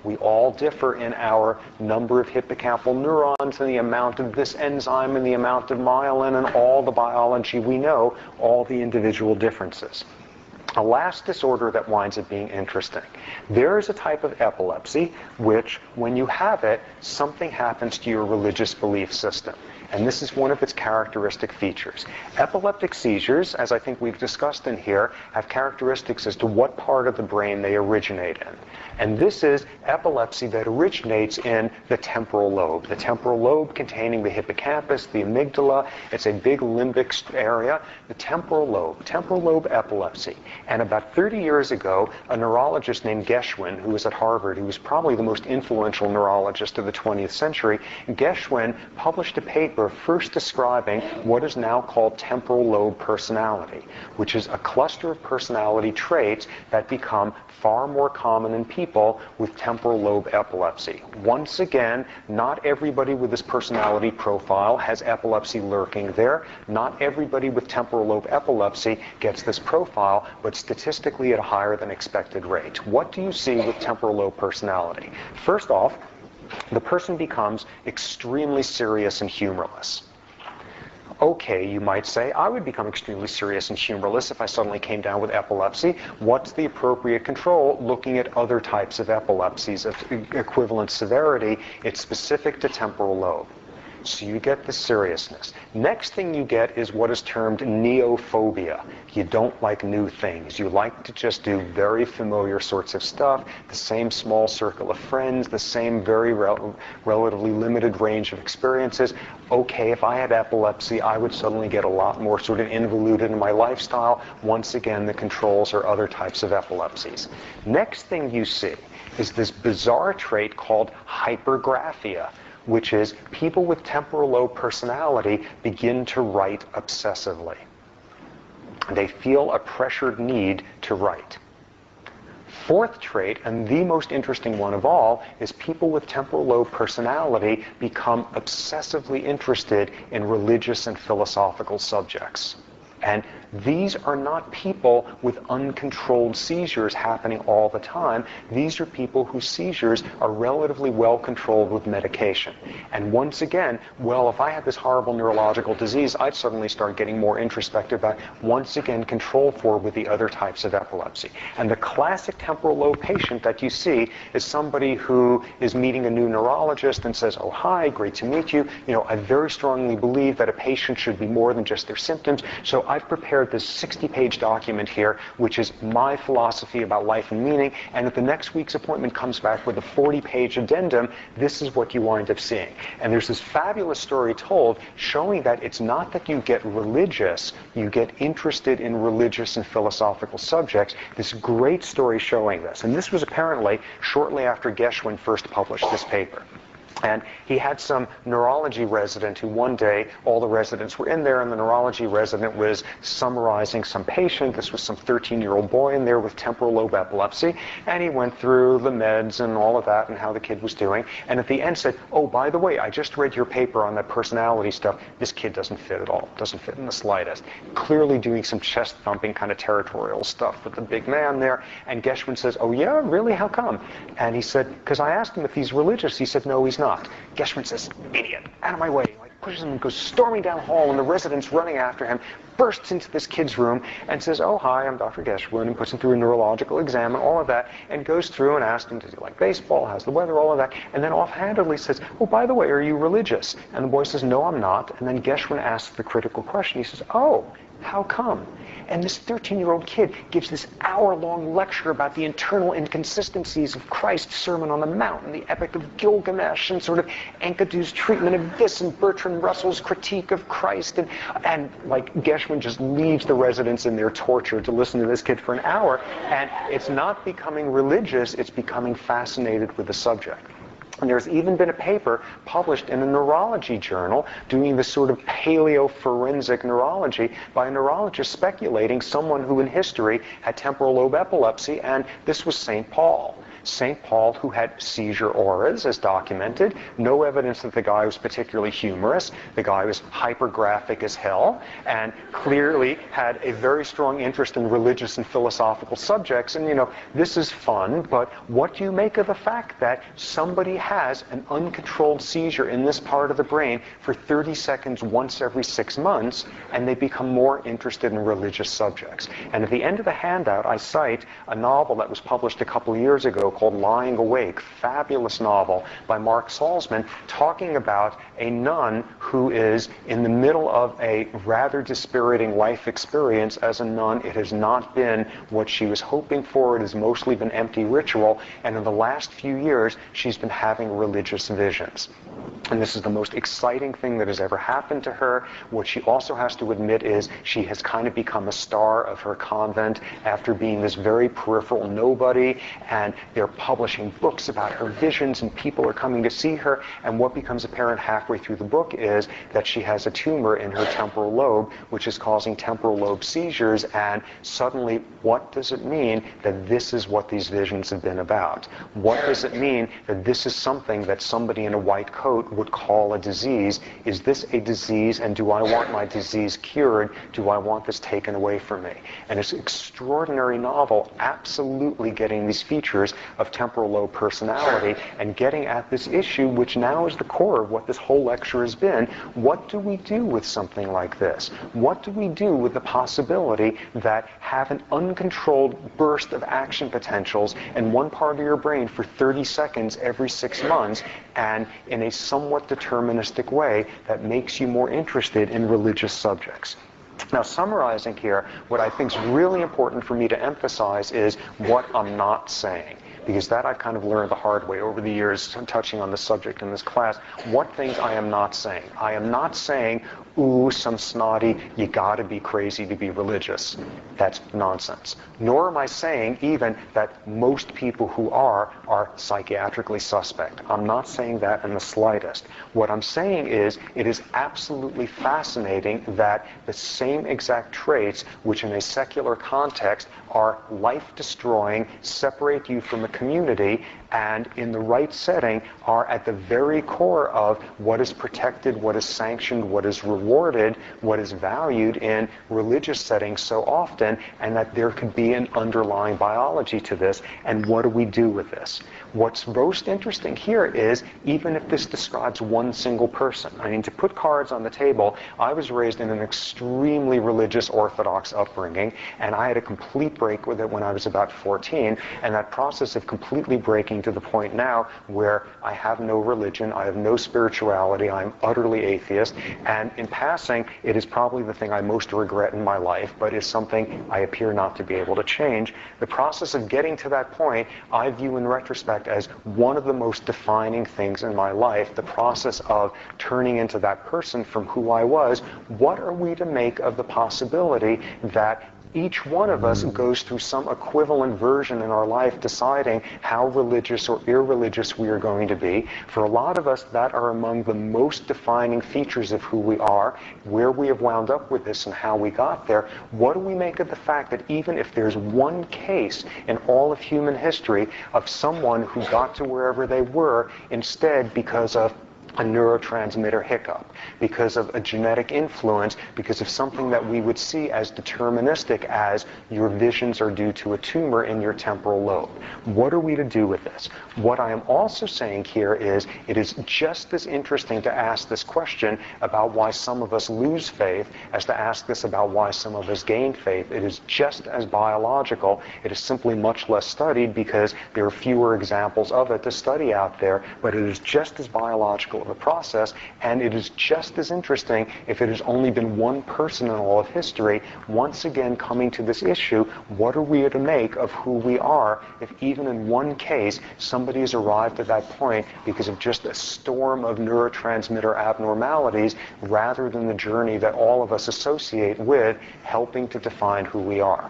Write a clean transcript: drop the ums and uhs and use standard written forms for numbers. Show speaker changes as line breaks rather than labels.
We all differ in our number of hippocampal neurons and the amount of this enzyme and the amount of myelin and all the biology we know, all the individual differences. A last disorder that winds up being interesting. There is a type of epilepsy which, when you have it, something happens to your religious belief system. And this is one of its characteristic features. Epileptic seizures, as I think we've discussed in here, have characteristics as to what part of the brain they originate in. And this is epilepsy that originates in the temporal lobe. The temporal lobe containing the hippocampus, the amygdala. It's a big limbic area. The temporal lobe epilepsy. And about 30 years ago, a neurologist named Geschwin, who was at Harvard, who was probably the most influential neurologist of the 20th century, Geschwin published a paper first describing what is now called temporal lobe personality, which is a cluster of personality traits that become far more common in people with temporal lobe epilepsy. Once again, not everybody with this personality profile has epilepsy lurking there. Not everybody with temporal lobe epilepsy gets this profile, but statistically at a higher than expected rate. What do you see with temporal lobe personality? First off, the person becomes extremely serious and humorless. Okay, you might say, I would become extremely serious and humorless if I suddenly came down with epilepsy. What's the appropriate control? Looking at other types of epilepsies of equivalent severity, it's specific to temporal lobe. So you get the seriousness. Next thing you get is what is termed neophobia. You don't like new things. You like to just do very familiar sorts of stuff, the same small circle of friends, the same very relatively limited range of experiences. Okay, if I had epilepsy, I would suddenly get a lot more sort of involuted in my lifestyle. Once again, the controls are other types of epilepsies. Next thing you see is this bizarre trait called hypergraphia, which is people with temporal lobe personality begin to write obsessively. They feel a pressured need to write. Fourth trait, and the most interesting one of all, is people with temporal lobe personality become obsessively interested in religious and philosophical subjects. And these are not people with uncontrolled seizures happening all the time. These are people whose seizures are relatively well controlled with medication. And once again, well, if I had this horrible neurological disease, I'd suddenly start getting more introspective about, once again, controlled for with the other types of epilepsy. And the classic temporal lobe patient that you see is somebody who is meeting a new neurologist and says, oh, hi, great to meet you. You know, I very strongly believe that a patient should be more than just their symptoms. So I've prepared this 60-page document here, which is my philosophy about life and meaning, and if the next week's appointment comes back with a 40-page addendum, this is what you wind up seeing. And there's this fabulous story told showing that it's not that you get religious, you get interested in religious and philosophical subjects. This great story showing this. And this was apparently shortly after Geschwin first published this paper. And he had some neurology resident who one day, all the residents were in there, and the neurology resident was summarizing some patient. This was some 13-year-old boy in there with temporal lobe epilepsy. And he went through the meds and all of that and how the kid was doing. And at the end said, oh, by the way, I just read your paper on that personality stuff. This kid doesn't fit at all. Doesn't fit in the slightest. Clearly doing some chest-thumping kind of territorial stuff with the big man there. And Geschwin says, oh, yeah, really? How come? And he said, because I asked him if he's religious. He said, no, he's not. Geschwin says, idiot, out of my way. Like pushes him and goes storming down the hall, and the resident's running after him, bursts into this kid's room and says, oh, hi, I'm Dr. Geschwin, and puts him through a neurological exam and all of that, and goes through and asks him, does he like baseball, how's the weather, all of that, and then offhandedly says, oh, by the way, are you religious? And the boy says, no, I'm not. And then Geschwin asks the critical question. He says, oh, how come? And this 13-year-old kid gives this hour-long lecture about the internal inconsistencies of Christ's Sermon on the Mount and the Epic of Gilgamesh and sort of Enkidu's treatment of this and Bertrand Russell's critique of Christ. And like Geschwin just leaves the residents in their torture to listen to this kid for an hour. And it's not becoming religious, it's becoming fascinated with the subject. And there's even been a paper published in a neurology journal doing this sort of paleoforensic neurology by a neurologist speculating someone who in history had temporal lobe epilepsy, and this was St. Paul. St. Paul, who had seizure auras, as documented. No evidence that the guy was particularly humorous. The guy was hypergraphic as hell, and clearly had a very strong interest in religious and philosophical subjects. And, this is fun, but what do you make of the fact that somebody has an uncontrolled seizure in this part of the brain for 30 seconds once every 6 months, and they become more interested in religious subjects? And at the end of the handout, I cite a novel that was published a couple of years ago called Lying Awake, fabulous novel by Mark Salzman, talking about a nun who is in the middle of a rather dispiriting life experience as a nun. It has not been what she was hoping for. It has mostly been empty ritual, and in the last few years, she's been having religious visions. And this is the most exciting thing that has ever happened to her. What she also has to admit is she has kind of become a star of her convent after being this very peripheral nobody, and they're publishing books about her visions, and people are coming to see her. And what becomes apparent halfway through the book is that she has a tumor in her temporal lobe, which is causing temporal lobe seizures. And suddenly, what does it mean that this is what these visions have been about? What does it mean that this is something that somebody in a white coat would call a disease? Is this a disease, and do I want my disease cured? Do I want this taken away from me? And it's an extraordinary novel, absolutely getting these features of temporal lobe personality and getting at this issue, which now is the core of what this whole lecture has been. What do we do with something like this? What do we do with the possibility that have an uncontrolled burst of action potentials in one part of your brain for 30 seconds every 6 months, and in a somewhat deterministic way that makes you more interested in religious subjects? Now, summarizing here, what I think is really important for me to emphasize is what I'm not saying, because that I've kind of learned the hard way over the years touching on the subject in this class. What things I am not saying? I am not saying, ooh, some snotty, you gotta be crazy to be religious. That's nonsense. Nor am I saying even that most people who are psychiatrically suspect. I'm not saying that in the slightest. What I'm saying is it is absolutely fascinating that the same exact traits, which in a secular context are life-destroying, separate you from a community, and in the right setting are at the very core of what is protected, what is sanctioned, what is rewarded, what is valued in religious settings so often, and that there could be an underlying biology to this. And what do we do with this? What's most interesting here is, even if this describes one single person, I mean, to put cards on the table, I was raised in an extremely religious Orthodox upbringing, and I had a complete break with it when I was about 14, and that process of completely breaking to the point now where I have no religion, I have no spirituality, I'm utterly atheist, and in passing, it is probably the thing I most regret in my life, but is something I appear not to be able to change. The process of getting to that point, I view in retrospect as one of the most defining things in my life, the process of turning into that person from who I was. What are we to make of the possibility that each one of us goes through some equivalent version in our life deciding how religious or irreligious we are going to be? For a lot of us, that are among the most defining features of who we are, where we have wound up with this and how we got there. What do we make of the fact that even if there's one case in all of human history of someone who got to wherever they were instead because of a neurotransmitter hiccup, because of a genetic influence, because of something that we would see as deterministic as your visions are due to a tumor in your temporal lobe? What are we to do with this? What I am also saying here is it is just as interesting to ask this question about why some of us lose faith as to ask this about why some of us gain faith. It is just as biological. It is simply much less studied because there are fewer examples of it to study out there, but it is just as biological of a process, and it is just as interesting if it has only been one person in all of history, once again coming to this issue, what are we to make of who we are if even in one case somebody has arrived at that point because of just a storm of neurotransmitter abnormalities rather than the journey that all of us associate with helping to define who we are.